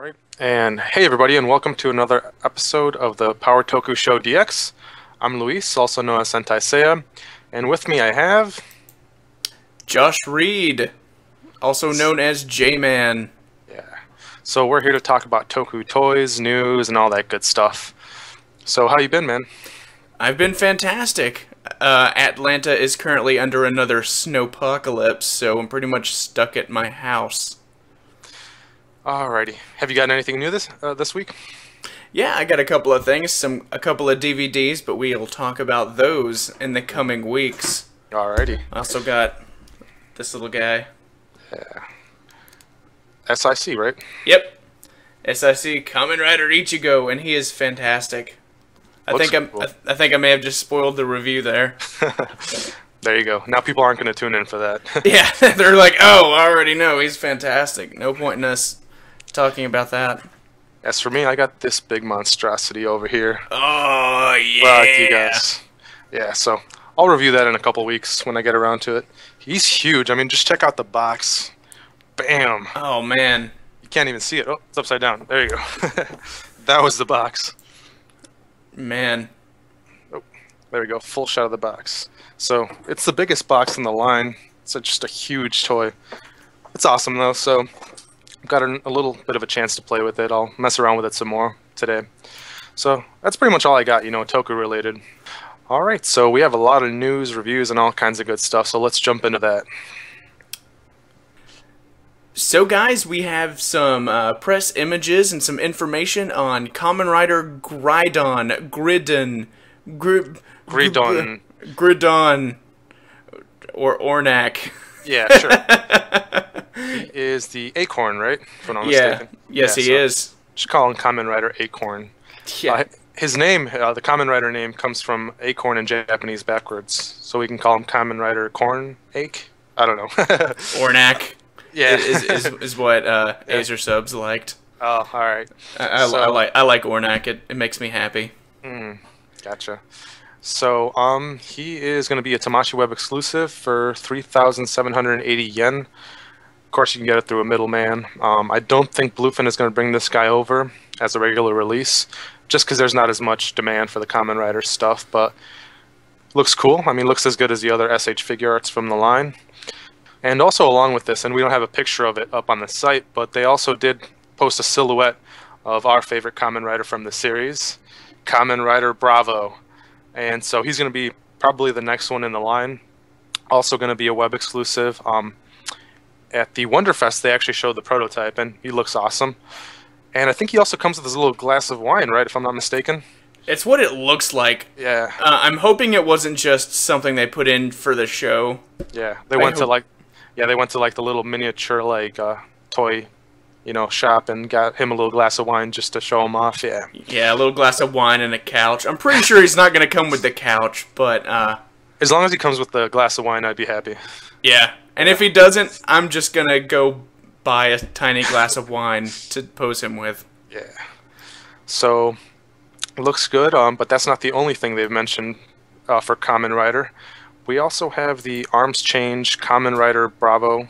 Alright, and hey everybody, and welcome to another episode of the PowerToku Show DX. I'm Luis, also known as SentaiSeiya, and with me I have... Josh Reed, also known as Jmann. Yeah, so we're here to talk about Toku toys, news, and all that good stuff. So how you been, man? I've been fantastic. Atlanta is currently under another snowpocalypse, so I'm pretty much stuck at my house. Alrighty, have you gotten anything new this week? Yeah, I got a couple of things, a couple of DVDs, but we'll talk about those in the coming weeks. Alrighty. I also got this little guy. Yeah. SIC, right? Yep. SIC Kamen Rider Ichigo, and he is fantastic. I think I may have just spoiled the review there. There you go. Now people aren't going to tune in for that. Yeah, they're like, oh, I already know, he's fantastic. No point in us talking about that. As for me, I got this big monstrosity over here. Oh, yeah. But you guys, yeah, so I'll review that in a couple weeks when I get around to it. He's huge. I mean, just check out the box. Bam. Oh, man. You can't even see it. Oh, it's upside down. There you go. That was the box. Man. Oh, there we go. Full shot of the box. So it's the biggest box in the line. It's just a huge toy. It's awesome, though, so I've got a little bit of a chance to play with it. I'll mess around with it some more today. So that's pretty much all I got, Toku related. Alright, so we have a lot of news, reviews, and all kinds of good stuff, so let's jump into that. So guys, we have some press images and some information on Kamen Rider Gridon, or Ornak. Yeah, sure. He is the Acorn, right? If I'm not mistaken. Yes, he is. Just call him Kamen Rider Acorn. Yeah. His name, the Kamen Rider name, comes from acorn in Japanese backwards, so we can call him Kamen Rider Corn Ache. I don't know. Ornak. Yeah, is what Azer subs liked. Oh, all right. I like Ornak. It makes me happy. Gotcha. So he is going to be a Tamashii Web exclusive for 3,780 yen. Of course, you can get it through a middleman. I don't think Bluefin is going to bring this guy over as a regular release, just because there's not as much demand for the Kamen Rider stuff. But looks cool. I mean, looks as good as the other SH figure arts from the line. And also along with this, and we don't have a picture of it up on the site, but they also did post a silhouette of our favorite Kamen Rider from the series, Kamen Rider Bravo. And so he's going to be probably the next one in the line. Also going to be a web exclusive. At the Wonderfest, they actually showed the prototype, and he looks awesome. And I think he also comes with his little glass of wine, right, if I'm not mistaken? It's what it looks like. Yeah. I'm hoping it wasn't just something they put in for the show. Yeah, they went to the little miniature toy, shop and got him a little glass of wine just to show him off. Yeah. Yeah, a little glass of wine and a couch. I'm pretty sure he's not going to come with the couch, but as long as he comes with the glass of wine, I'd be happy. Yeah. And if he doesn't, I'm just going to go buy a tiny glass of wine to pose him with. Yeah. So it looks good, but that's not the only thing they've mentioned for Kamen Rider. We also have the arms change Kamen Rider Bravo,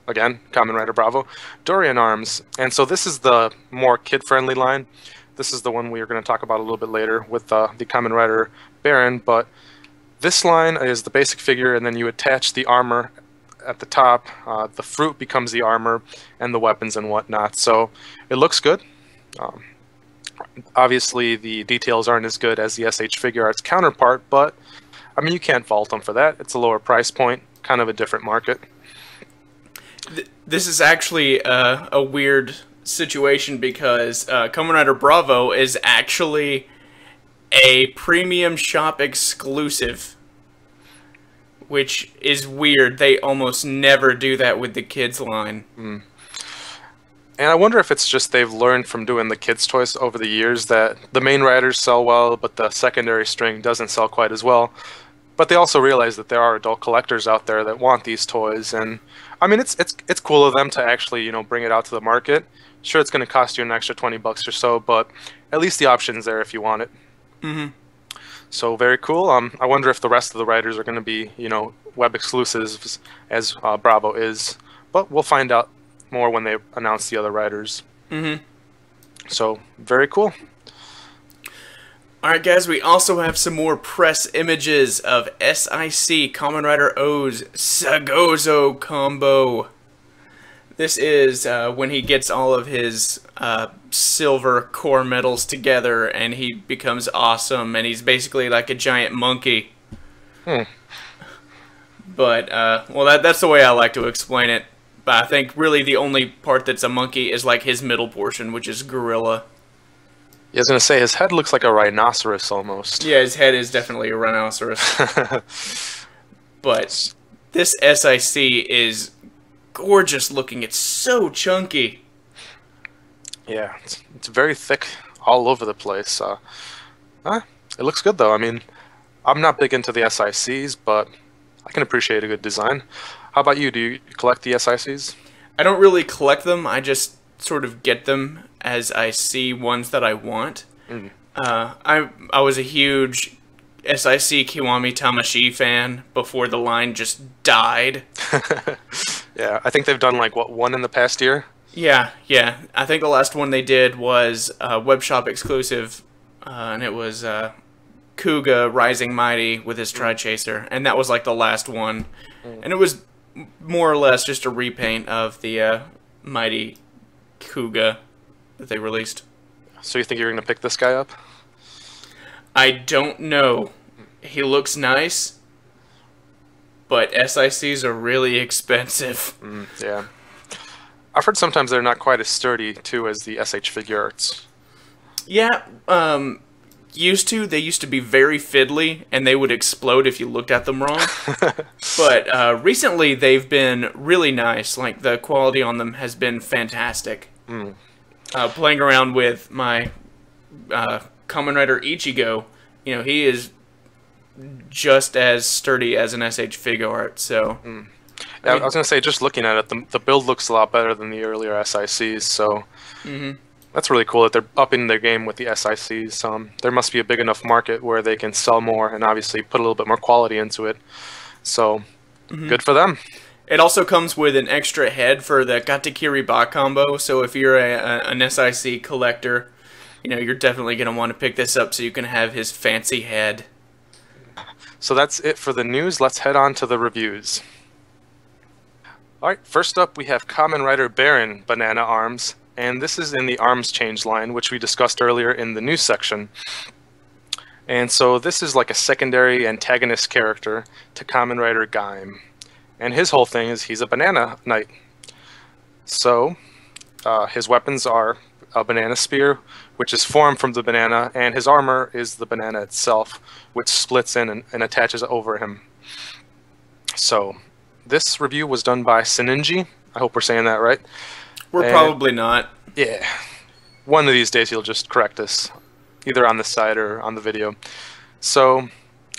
again, Kamen Rider Bravo, Dorian arms. And so this is the more kid-friendly line. This is the one we are going to talk about a little bit later with the Kamen Rider Baron. But this line is the basic figure, and then you attach the armor at the top. The fruit becomes the armor and the weapons and whatnot. So it looks good. Obviously, the details aren't as good as the SH Figure Arts counterpart, but I mean, you can't fault them for that. It's a lower price point, kind of a different market. This is actually a weird situation because Kamen Rider Bravo is actually a premium shop exclusive, which is weird. They almost never do that with the kids line. And I wonder if it's just they've learned from doing the kids' toys over the years that the main riders sell well, but the secondary string doesn't sell quite as well. But they also realize that there are adult collectors out there that want these toys, and I mean it's cool of them to actually bring it out to the market. Sure, it's going to cost you an extra $20 or so, but at least the option's there if you want it. So very cool. I wonder if the rest of the riders are going to be web exclusives as Bravo is, but we'll find out more when they announce the other riders. So, very cool. Alright guys, we also have some more press images of SIC Kamen Rider O's Sagozo combo. This is when he gets all of his silver core metals together and he becomes awesome and he's basically like a giant monkey. But, well that's the way I like to explain it. But I think really the only part that's a monkey is like his middle portion, which is gorilla. I was going to say, his head looks like a rhinoceros almost. Yeah, his head is definitely a rhinoceros. But this SIC is gorgeous looking. It's so chunky. Yeah, it's very thick all over the place. It looks good though. I mean, I'm not big into the SICs, but I can appreciate a good design. How about you? Do you collect the SICs? I don't really collect them. I just sort of get them as I see ones that I want. I was a huge SIC Kiwami Tamashii fan before the line just died. Yeah, I think they've done like, what, one in the past year? Yeah. I think the last one they did was web shop exclusive, and it was Kuga Rising Mighty with his Tri-Chaser, and that was like the last one. And it was more or less just a repaint of the Mighty Kuga that they released. So you think you're going to pick this guy up? I don't know. He looks nice, but SICs are really expensive. Yeah. I've heard sometimes they're not quite as sturdy, too, as the SH figure arts. Yeah, they used to be very fiddly, and they would explode if you looked at them wrong. But recently, they've been really nice. Like, the quality on them has been fantastic. Playing around with my Kamen Rider Ichigo, you know, he is just as sturdy as an SH figure art, so... Yeah, I was going to say, just looking at it, the build looks a lot better than the earlier SICs, so... That's really cool that they're upping their game with the SICs. There must be a big enough market where they can sell more and obviously put a little bit more quality into it. So, good for them. It also comes with an extra head for the Gatakiri Ba combo, so if you're an SIC collector, you know, you're definitely going to want to pick this up so you can have his fancy head. So that's it for the news. Let's head on to the reviews. Alright, first up we have Kamen Rider Baron Banana Arms, and this is in the arms change line, which we discussed earlier in the news section. And so this is like a secondary antagonist character to Kamen Rider Gaim. And his whole thing is he's a banana knight. So, his weapons are a banana spear, which is formed from the banana, and his armor is the banana itself, which splits in and attaches over him. So, this review was done by Seninji. I hope we're saying that right. We're probably not. Yeah. One of these days he'll just correct us, either on the site or on the video. So,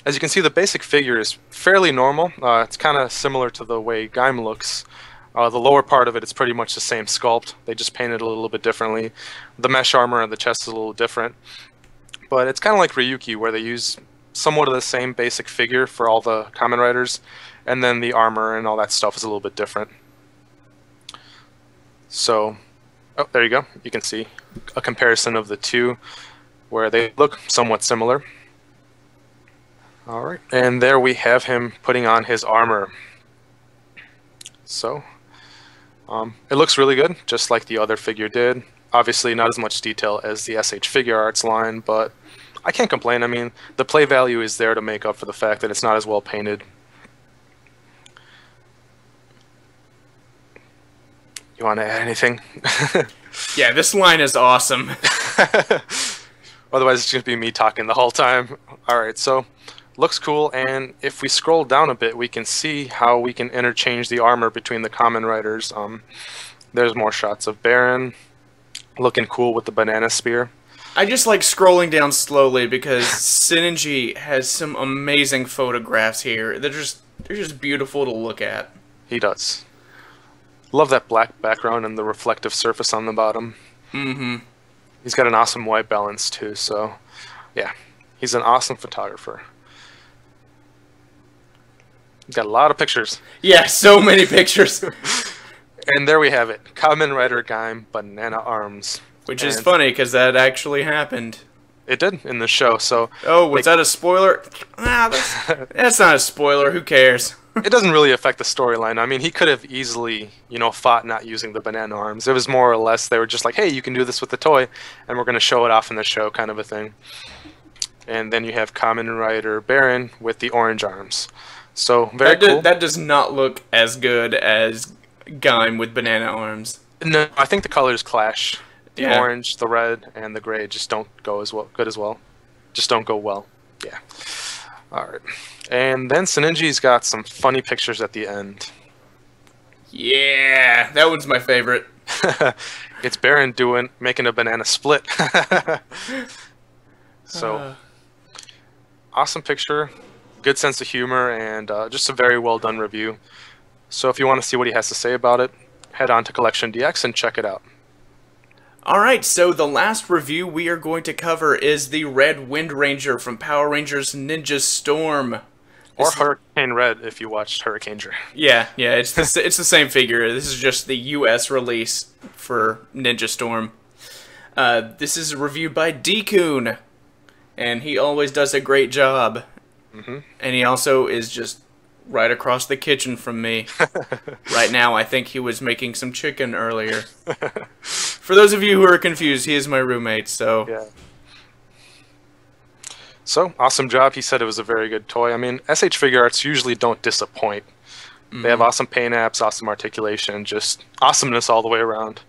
as you can see, the basic figure is fairly normal. It's kind of similar to the way Gaim looks. The lower part of it is pretty much the same sculpt. They just painted it a little bit differently. The mesh armor and the chest is a little different. But it's kind of like Ryuki, where they use somewhat of the same basic figure for all the Kamen Riders, and then the armor and all that stuff is a little bit different. So, oh, there you go. You can see a comparison of the two, where they look somewhat similar. Alright, and there we have him putting on his armor. So, it looks really good, just like the other figure did. Obviously not as much detail as the SH Figure Arts line, but I can't complain. I mean, the play value is there to make up for the fact that it's not as well painted. You want to add anything? Yeah, this line is awesome. Otherwise it's going to be me talking the whole time. Alright, so looks cool, and if we scroll down a bit, we can see how we can interchange the armor between the Kamen Riders. There's more shots of Baron looking cool with the banana spear. I just like scrolling down slowly because Seninji has some amazing photographs here. They're just beautiful to look at. He does. Love that black background and the reflective surface on the bottom. He's got an awesome white balance too, so yeah, he's an awesome photographer. He's got a lot of pictures. Yeah, so many pictures. And there we have it, Kamen Rider Gaim Banana Arms. Which is funny, because that actually happened. It did in the show, so... Oh, was that a spoiler? That's not a spoiler, who cares? It doesn't really affect the storyline. I mean, he could have easily, fought not using the banana arms. It was more or less, they were just like, hey, you can do this with the toy, and we're going to show it off in the show, kind of a thing. And then you have Kamen Rider Baron with the orange arms. So, very cool. That does not look as good as Gaim with banana arms. No, I think the colors clash. The Yeah. orange, the red, and the gray just don't go as well. Good as well. Just don't go well. Yeah. All right. And then Senenji's got some funny pictures at the end. Yeah, that one's my favorite. It's Baron making a banana split. So, awesome picture, good sense of humor, and just a very well done review. So if you want to see what he has to say about it, head on to CollectionDX and check it out. Alright, so the last review we are going to cover is the Red Windranger from Power Rangers Ninja Storm. Or Hurricane Red if you watched Hurricaneger. Yeah, it's the same figure. This is just the US release for Ninja Storm. This is reviewed by D-Kun, and he always does a great job. And he also is just right across the kitchen from me. Right now, I think he was making some chicken earlier. For those of you who are confused, he is my roommate, so... Yeah. So, awesome job. He said it was a very good toy. I mean, SH Figure Arts usually don't disappoint. They have awesome paint apps, awesome articulation, just awesomeness all the way around.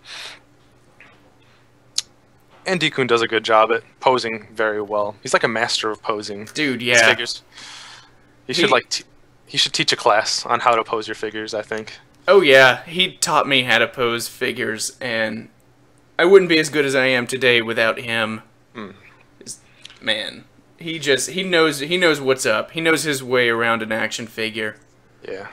And D-Kun does a good job at posing very well. He's like a master of posing. Dude, his yeah. figures. He should teach a class on how to pose your figures, I think. Oh yeah, he taught me how to pose figures, and I wouldn't be as good as I am today without him. Man, he knows what's up. He knows his way around an action figure. Yeah.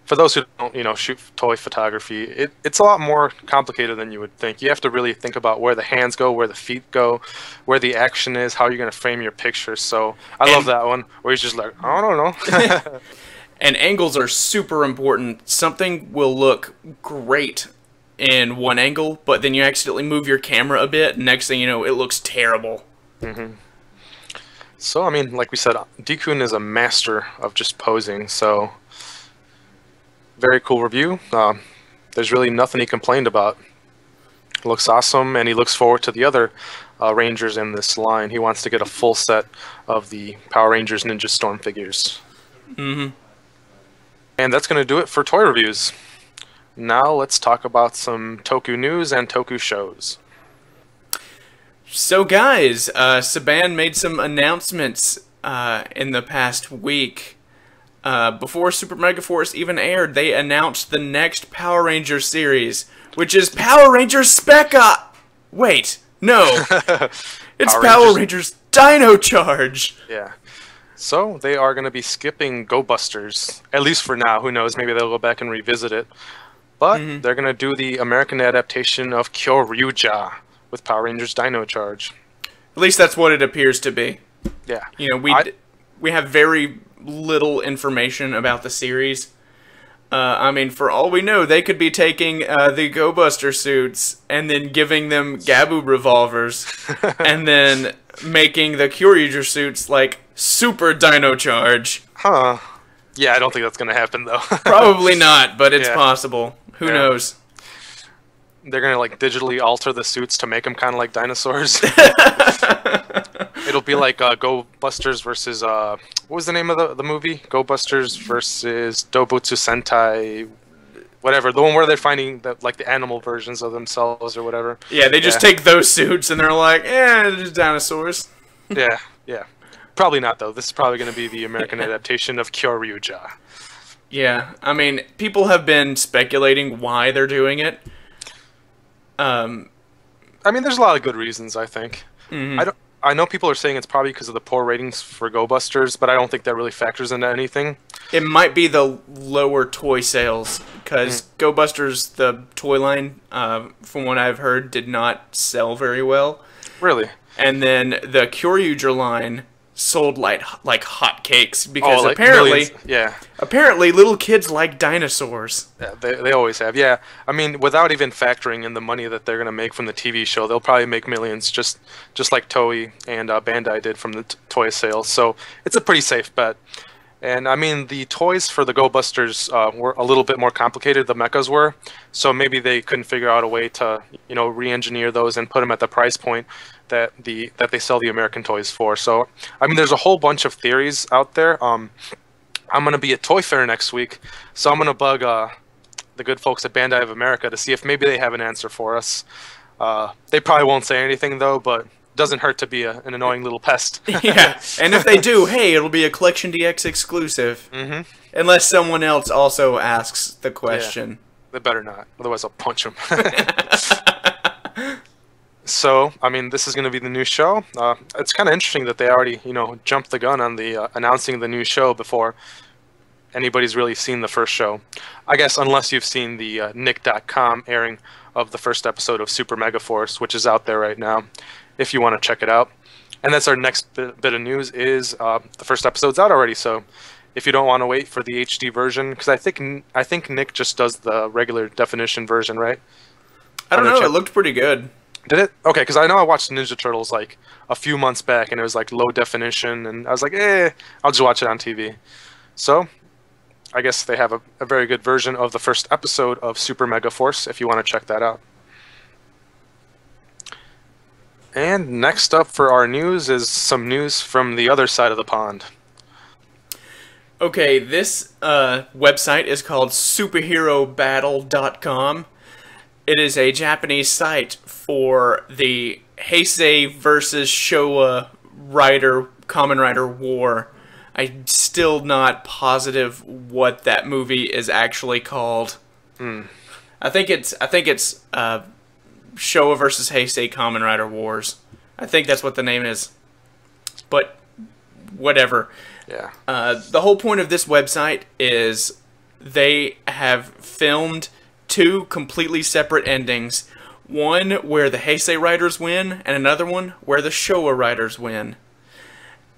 For those who don't, shoot toy photography, it's a lot more complicated than you would think. You have to really think about where the hands go, where the feet go, where the action is, how you're going to frame your picture. So I love that one, where he's just like, I don't know. And angles are super important. Something will look great in one angle, but then you accidentally move your camera a bit, and next thing you know, it looks terrible. So, I mean, like we said, D-Kun is a master of just posing, so... Very cool review. There's really nothing he complained about. It looks awesome, and he looks forward to the other Rangers in this line. He wants to get a full set of the Power Rangers Ninja Storm figures. And that's going to do it for toy reviews. Now let's talk about some Toku news and Toku shows. So guys, Saban made some announcements in the past week. Before Super Mega Force even aired, they announced the next Power Ranger series, which is Power Rangers Spec Op! Wait, no. It's Power Rangers Dino Charge! Yeah. So, they are going to be skipping Go Busters, at least for now. Who knows, maybe they'll go back and revisit it. But they're going to do the American adaptation of Kyoryuger with Power Rangers Dino Charge. At least that's what it appears to be. Yeah. We have very little information about the series. I mean, for all we know, they could be taking the Go Buster suits and then giving them Gabu revolvers and then making the Kyoryuger suits like Super Dino Charge. Huh. Yeah, I don't think that's going to happen, though. Probably not, but it's possible. Who knows? They're going to, like, digitally alter the suits to make them kind of like dinosaurs. It'll be like Go Busters versus, what was the name of the movie? Go Busters versus Dobutsu Sentai, whatever. The one where they're finding, the animal versions of themselves or whatever. Yeah, they just take those suits and they're like, they're just dinosaurs. Yeah. Probably not, though. This is probably going to be the American adaptation of Kyoryuger. Yeah, I mean, people have been speculating why they're doing it. I mean, there's a lot of good reasons, I think. I know people are saying it's probably because of the poor ratings for Go Busters, but I don't think that really factors into anything. It might be the lower toy sales, because Go Busters, the toy line, from what I've heard, did not sell very well. Really? And then the Kyoryuger line sold like hotcakes because like apparently, millions. Yeah. apparently little kids like dinosaurs. Yeah, they always have. Yeah, I mean, without even factoring in the money that they're gonna make from the TV show, they'll probably make millions, just like Toei and Bandai did from the toy sales. So it's a pretty safe bet. And I mean, the toys for the Go Busters were a little bit more complicated. The mechas were, so maybe they couldn't figure out a way to, re-engineer those and put them at the price point that they sell the American toys for. So I mean, there's a whole bunch of theories out there. I'm gonna be at Toy Fair next week, so I'm gonna bug the good folks at Bandai of America to see if maybe they have an answer for us. They probably won't say anything though, but doesn't hurt to be an annoying little pest. Yeah, and if they do, hey, it'll be a CollectionDX exclusive. Mm-hmm. Unless someone else also asks the question. Yeah, they better not, otherwise I'll punch them. So, I mean, this is going to be the new show. It's kind of interesting that they already, jumped the gun on the announcing the new show before anybody's really seen the first show. I guess unless you've seen the Nick.com airing of the first episode of Super Mega Force, which is out there right now, if you want to check it out. And that's our next bit of news is the first episode's out already. So if you don't want to wait for the HD version, because I think Nick just does the regular definition version, right? I don't know. It looked pretty good. Did it? Okay, because I know I watched Ninja Turtles like a few months back, and it was like low definition, and I was like, I'll just watch it on TV. So I guess they have a very good version of the first episode of Super Mega Force if you want to check that out. And next up for our news is some news from the other side of the pond. Okay, this website is called superherobattle.com. It is a Japanese site for the Heisei versus Showa Kamen Rider War. I'm still not positive what that movie is actually called. I think it's Showa versus Heisei Kamen Rider Wars. I think that's what the name is. But whatever. Yeah. The whole point of this website is they have filmed two completely separate endings. One where the Heisei Riders win, and another one where the Showa Riders win.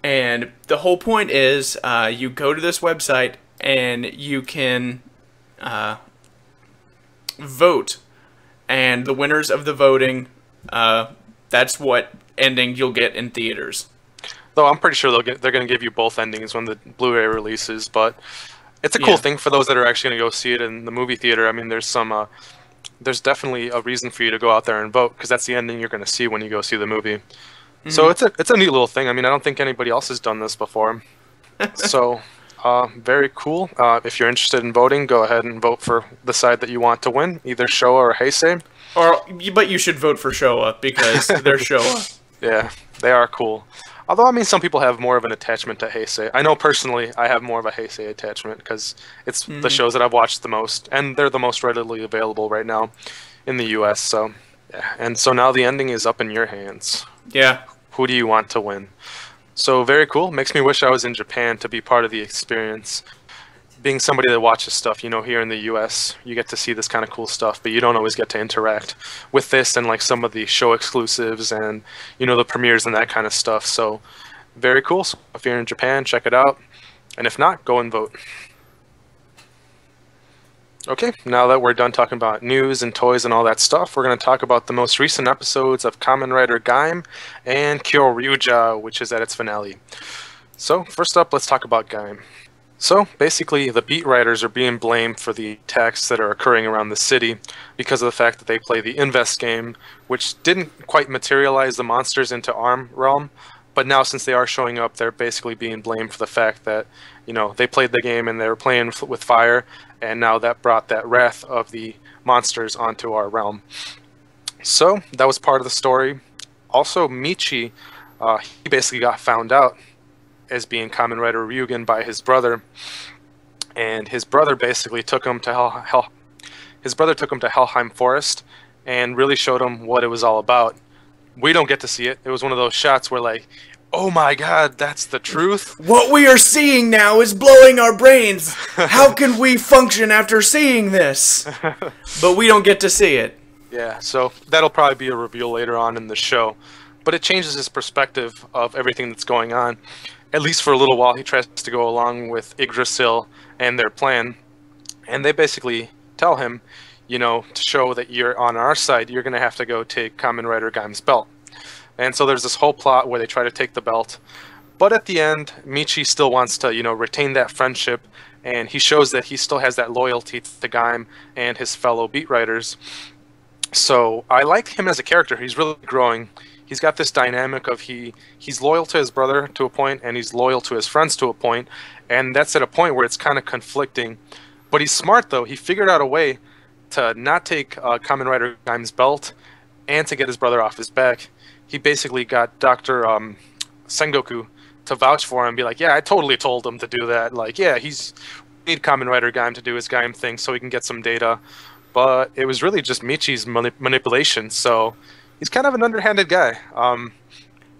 And the whole point is you go to this website and you can vote. And the winners of the voting, that's what ending you'll get in theaters. Though I'm pretty sure they're going to give you both endings when the Blu-ray releases, but it's a cool thing for those that are actually going to go see it in the movie theater. I mean, there's definitely a reason for you to go out there and vote, because that's the ending you're going to see when you go see the movie. Mm-hmm. So it's a neat little thing. I mean, I don't think anybody else has done this before. So very cool. If you're interested in voting, go ahead and vote for the side that you want to win, either Showa or Heisei. But you should vote for Showa because they're Showa. Yeah, they are cool. Although, I mean, some people have more of an attachment to Heisei. I know personally I have more of a Heisei attachment because it's the shows that I've watched the most, and they're the most readily available right now in the U.S. So, yeah. And so now the ending is up in your hands. Yeah. Who do you want to win? So very cool. Makes me wish I was in Japan to be part of the experience. Being somebody that watches stuff, here in the U.S., you get to see this kind of cool stuff, but you don't always get to interact with this and like some of the show exclusives and, the premieres and that kind of stuff. So very cool. So if you're in Japan, check it out. And if not, go and vote. Okay, now that we're done talking about news and toys and all that stuff, we're going to talk about the most recent episodes of Kamen Rider Gaim and Kyoryuger, which is at its finale. So first up, let's talk about Gaim. So, basically, the beat writers are being blamed for the attacks that are occurring around the city because of the fact that they play the Invest game, which didn't quite materialize the monsters into Arm Realm, but now since they are showing up, they're basically being blamed for the fact that, they played the game and they were playing with fire, and now that brought that wrath of the monsters onto our realm. So, that was part of the story. Also, Michi, he basically got found out as being Kamen Rider Ryugen by his brother, and his brother basically took him to Helheim Forest and really showed him what it was all about. We don't get to see it. It was one of those shots where like, oh my god, that's the truth. What we are seeing now is blowing our brains. How can we function after seeing this? But we don't get to see it. Yeah, so that'll probably be a reveal later on in the show. but it changes his perspective of everything that's going on. At least for a little while, he tries to go along with Yggdrasil and their plan, and they basically tell him, you know, to show that you're on our side, you're going to have to go take Kamen Rider Gaim's belt. And so there's this whole plot where they try to take the belt, but at the end, Michi still wants to, you know, retain that friendship, and he shows that he still has that loyalty to Gaim and his fellow beat writers. So I like him as a character. He's really growing. He's got this dynamic of he's loyal to his brother to a point, and he's loyal to his friends to a point, and that's at a point where it's kind of conflicting. But he's smart, though. He figured out a way to not take Kamen Rider Gaim's belt and to get his brother off his back. He basically got Dr. Sengoku to vouch for him and be like, yeah, I totally told him to do that. Like, yeah, we need Kamen Rider Gaim to do his Gaim thing so he can get some data. But it was really just Michi's manipulation, so he's kind of an underhanded guy.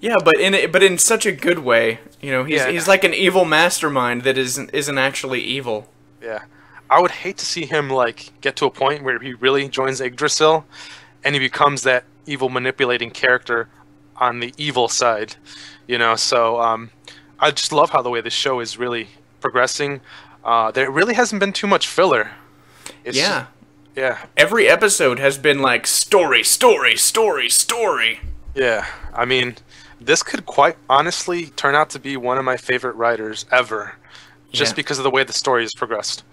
Yeah, but in such a good way. You know, he's like an evil mastermind that isn't actually evil. Yeah. I would hate to see him like get to a point where he really joins Yggdrasil and he becomes that evil manipulating character on the evil side, you know. So I just love how the way this show is really progressing. There really hasn't been too much filler. Yeah. Every episode has been like story, story, story, story. Yeah. I mean, this could quite honestly turn out to be one of my favorite writers ever, just because of the way the story has progressed.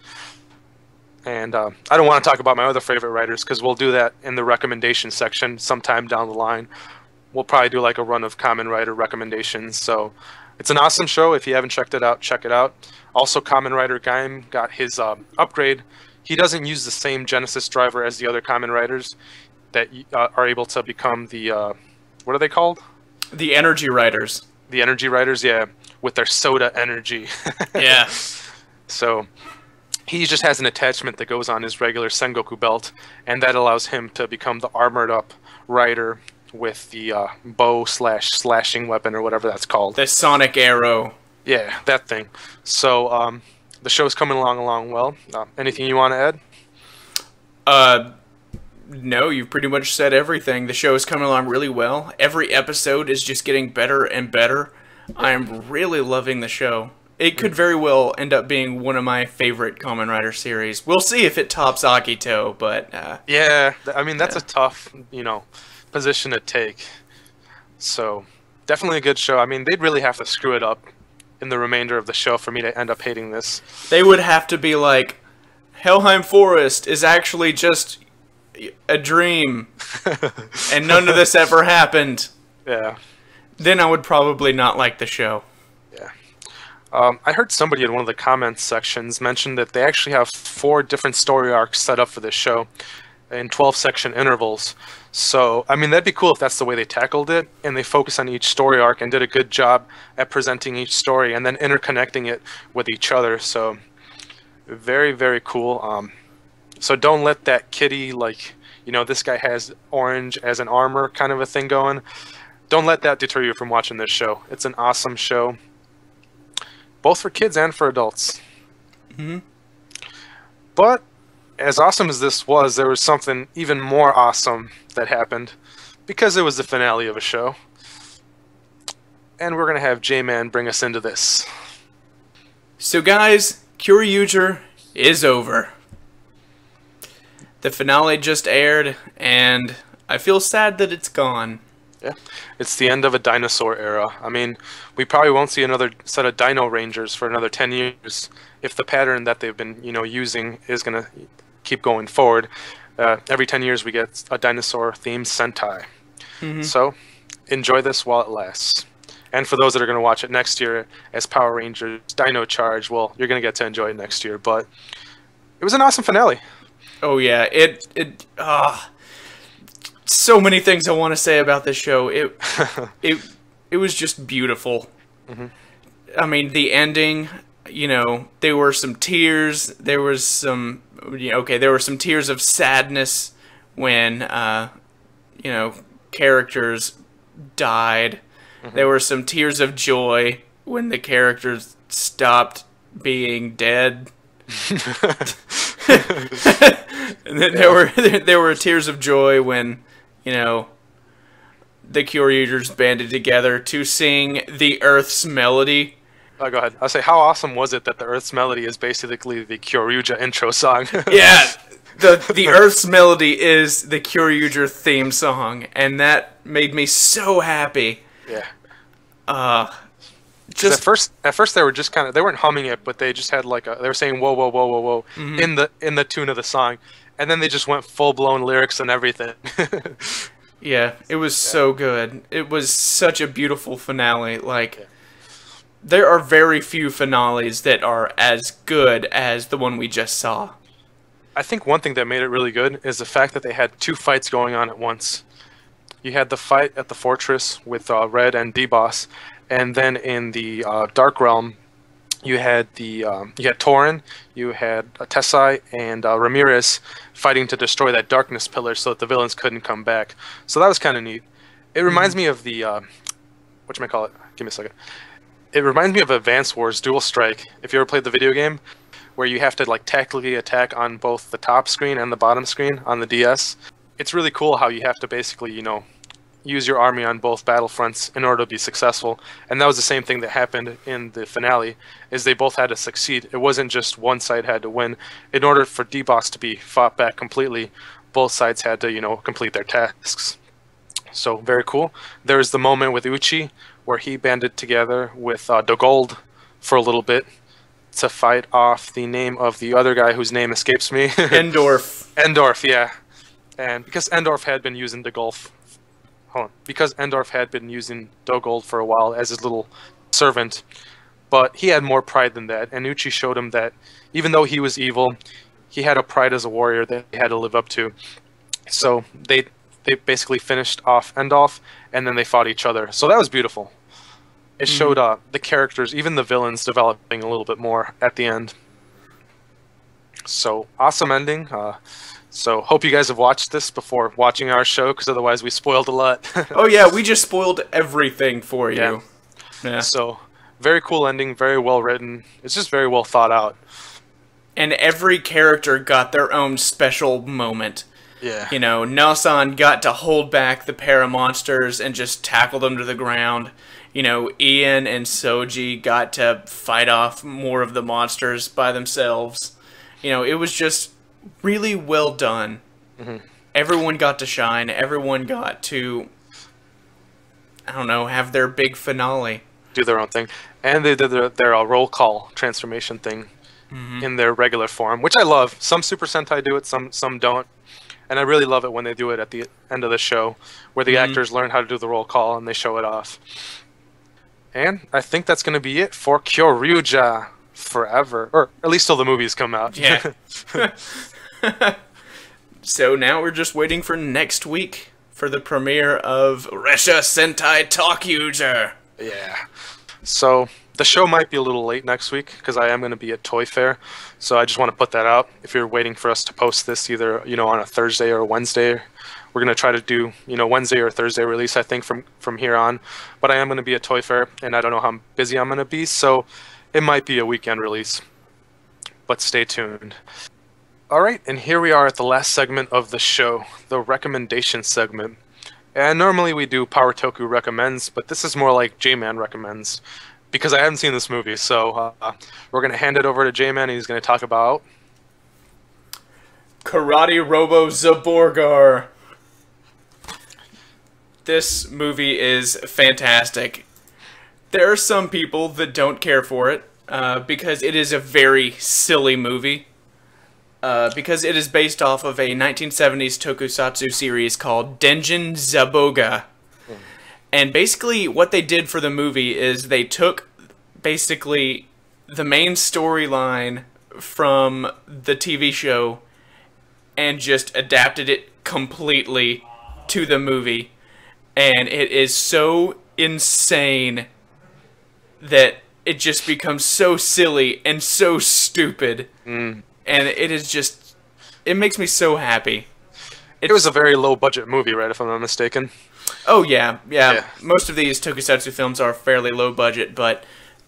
And I don't want to talk about my other favorite writers because we'll do that in the recommendation section sometime down the line. We'll probably do like a run of Kamen Rider recommendations. So it's an awesome show. If you haven't checked it out, check it out. Also, Kamen Rider Gaim got his upgrade. He doesn't use the same Genesis driver as the other Kamen Riders that are able to become the, what are they called? The Energy Riders. The Energy Riders, yeah, with their soda energy. Yeah. So he just has an attachment that goes on his regular Sengoku belt, and that allows him to become the armored up rider with the bow / slashing weapon or whatever that's called. The Sonic Arrow. Yeah, that thing. So the show's coming along well. Anything you want to add? No, you've pretty much said everything. The show is coming along really well. Every episode is just getting better and better. I'm really loving the show. It could very well end up being one of my favorite Kamen Rider series. We'll see if it tops Akito, but yeah, I mean that's a tough, you know, position to take. So definitely a good show. I mean, they'd really have to screw it up in the remainder of the show for me to end up hating this. They would have to be like, Helheim Forest is actually just a dream, and none of this ever happened. Yeah. Then I would probably not like the show. Yeah. I heard somebody in one of the comments sections mention that they actually have 4 different story arcs set up for this show in 12-section intervals. So, I mean, that'd be cool if that's the way they tackled it, and they focused on each story arc and did a good job at presenting each story and then interconnecting it with each other. So, very, very cool. So don't let that kitty, like, you know, this guy has orange as an armor kind of a thing going. Don't let that deter you from watching this show. It's an awesome show, both for kids and for adults. Mm-hmm. But as awesome as this was, there was something even more awesome that happened because it was the finale of a show. And we're going to have Jman bring us into this. So guys, Kyoryuger is over. The finale just aired, and I feel sad that it's gone. Yeah, it's the end of a dinosaur era. I mean, we probably won't see another set of Dino Rangers for another 10 years if the pattern that they've been, you know, using is going to keep going forward. Every 10 years we get a dinosaur-themed Sentai. Mm-hmm. So enjoy this while it lasts. And for those that are going to watch it next year as Power Rangers Dino Charge, well, you're going to get to enjoy it next year. But it was an awesome finale. Oh yeah, so many things I want to say about this show. It was just beautiful. Mm-hmm. I mean, the ending, you know, there were some tears. There was some, there were some tears of sadness when, you know, characters died. Mm-hmm. There were some tears of joy when the characters stopped being dead. And then there were tears of joy when, you know, the Kyoryugers banded together to sing the Earth's melody. Oh, go ahead. I'll say, how awesome was it that the Earth's melody is basically the Kyoryuger intro song? Yeah, the Earth's melody is the Kyoryuger theme song, and that made me so happy. Yeah. Just at first they were just kind of, they weren't humming it, but they just had like they were saying whoa whoa whoa whoa whoa in the tune of the song, and then they just went full blown lyrics and everything. yeah, it was so good. It was such a beautiful finale. Like. There are very few finales that are as good as the one we just saw. I think one thing that made it really good is the fact that they had two fights going on at once. You had the fight at the fortress with Red and D-Boss, and then in the Dark Realm, you had Torin, you had Tessai, and Ramirez fighting to destroy that darkness pillar so that the villains couldn't come back. So that was kind of neat. It reminds me of the whatchamacallit? Give me a second. It reminds me of Advance Wars Dual Strike, if you ever played the video game, where you have to like tactically attack on both the top screen and the bottom screen on the DS. It's really cool how you have to basically, you know, use your army on both battlefronts in order to be successful. And that was the same thing that happened in the finale, is they both had to succeed. It wasn't just one side had to win. In order for D-Boss to be fought back completely, both sides had to, you know, complete their tasks. So, very cool. There's the moment with Uchi, where he banded together with Dogold for a little bit to fight off the name of the other guy whose name escapes me. Endorf. Endorf, yeah. And because Endorf had been using because Endorf had been using Dogold for a while as his little servant, but he had more pride than that, and Uchi showed him that even though he was evil, he had a pride as a warrior that he had to live up to. So they basically finished off Endorf, and then they fought each other. So that was beautiful. It showed the characters, even the villains, developing a little bit more at the end. So, awesome ending. So, hope you guys have watched this before watching our show, because otherwise we spoiled a lot. Oh yeah, we just spoiled everything for you. Yeah. Yeah. So, very cool ending, very well written. It's just very well thought out. And every character got their own special moment. Yeah. You know, Nelson got to hold back the paramonsters and just tackle them to the ground. You know, Ian and Soji got to fight off more of the monsters by themselves. You know, it was just really well done. Everyone got to shine. Everyone got to, I don't know, have their big finale. Do their own thing. And they did their roll call transformation thing in their regular form, which I love. Some Super Sentai do it, some don't. And I really love it when they do it at the end of the show, where the actors learn how to do the roll call and they show it off. And I think that's going to be it for Kyoryuger forever, or at least till the movies come out. Yeah. So now we're just waiting for next week for the premiere of Resha Sentai Tokuger. Yeah. So the show might be a little late next week because I am going to be at Toy Fair. So I just want to put that out. If you're waiting for us to post this either, you know, on a Thursday or a Wednesday, we're going to try to do, you know, Wednesday or Thursday release, I think, from here on. But I am going to be at Toy Fair, and I don't know how busy I'm going to be, so it might be a weekend release. But stay tuned. All right, and here we are at the last segment of the show, the recommendation segment. And normally we do PowerToku recommends, but this is more like Jmann recommends, because I haven't seen this movie. So we're going to hand it over to Jmann, and he's going to talk about Karate Robo Zaborgar. This movie is fantastic. There are some people that don't care for it, because it is a very silly movie. Because it is based off of a 1970s tokusatsu series called Denjin Zaboga. And basically what they did for the movie is they took basically the main storyline from the TV show and just adapted it completely to the movie. And it is so insane that it just becomes so silly and so stupid. And it is just, it makes me so happy. It was a very low-budget movie, right, if I'm not mistaken? Oh, yeah. Most of these tokusatsu films are fairly low-budget, but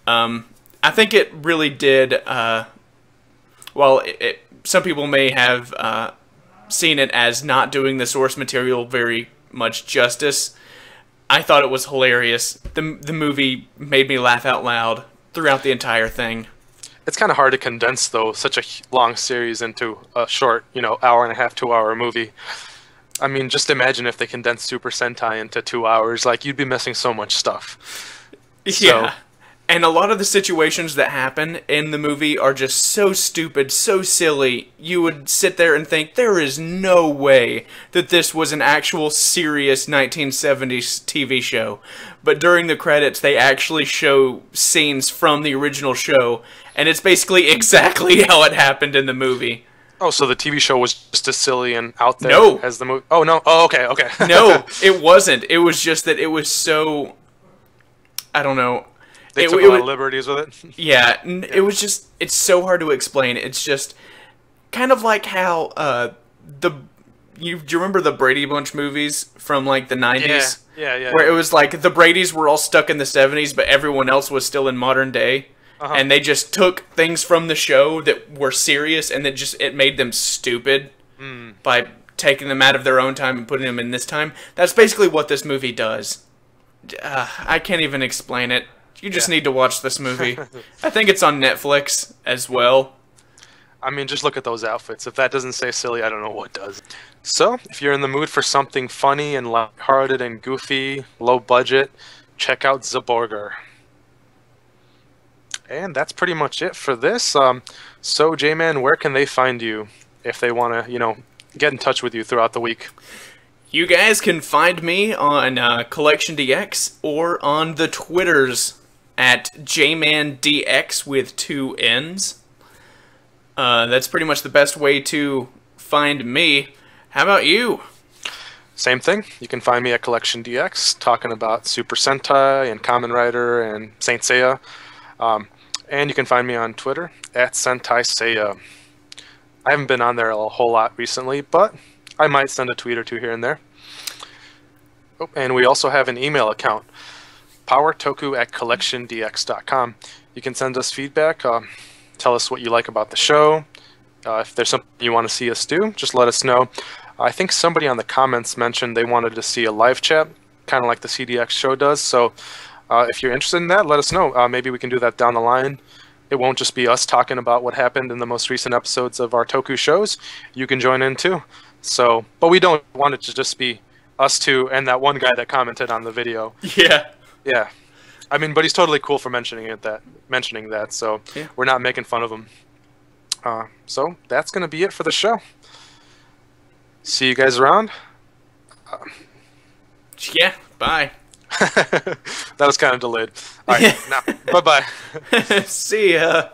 I think it really did, some people may have seen it as not doing the source material very much justice. I thought it was hilarious. The movie made me laugh out loud throughout the entire thing. It's kind of hard to condense, though, such a long series into a short, hour and a half, 2-hour movie. I mean, just imagine if they condensed Super Sentai into 2 hours. Like, you'd be missing so much stuff. Yeah. So, and a lot of the situations that happen in the movie are just so stupid, so silly, you would sit there and think, there is no way that this was an actual serious 1970s TV show. But during the credits, they actually show scenes from the original show, and it's basically exactly how it happened in the movie. Oh, so the TV show was just as silly and out there as the movie? Oh, no. Oh, okay. No, it wasn't. It was just that it was so... I don't know. They took a lot of liberties with it? Yeah, it was just... It's so hard to explain. It's just kind of like how do you remember the Brady Bunch movies from, like, the 90s? Yeah. Where it was like the Bradys were all stuck in the 70s, but everyone else was still in modern day. Uh-huh. And they just took things from the show that were serious, and it made them stupid by taking them out of their own time and putting them in this time. That's basically what this movie does. I can't even explain it. You just need to watch this movie. I think it's on Netflix as well. I mean, just look at those outfits. If that doesn't say silly, I don't know what does. So, if you're in the mood for something funny and lighthearted and goofy, low budget, check out Zaborgar. And that's pretty much it for this. So, Jman, where can they find you if they want to, get in touch with you throughout the week? You guys can find me on CollectionDX or on the Twitters at JmanDX with 2 N's. That's pretty much the best way to find me. How about you? Same thing. You can find me at CollectionDX talking about Super Sentai and Kamen Rider and SentaiSeiya. And you can find me on Twitter at SentaiSeiya. I haven't been on there a whole lot recently, but I might send a tweet or two here and there. Oh, and we also have an email account, PowerToku at CollectionDX.com. You can send us feedback, tell us what you like about the show. If there's something you want to see us do, just let us know. I think somebody on the comments mentioned they wanted to see a live chat, kind of like the CDX show does. So if you're interested in that, let us know. Maybe we can do that down the line. It won't just be us talking about what happened in the most recent episodes of our Toku shows. You can join in too. So, but we don't want it to just be us two and that one guy that commented on the video. Yeah. Yeah. I mean, but he's totally cool for mentioning that. So yeah. We're not making fun of him. So that's going to be it for the show. See you guys around. Yeah. Bye. That was kind of delayed. All right. Now, bye-bye. See ya.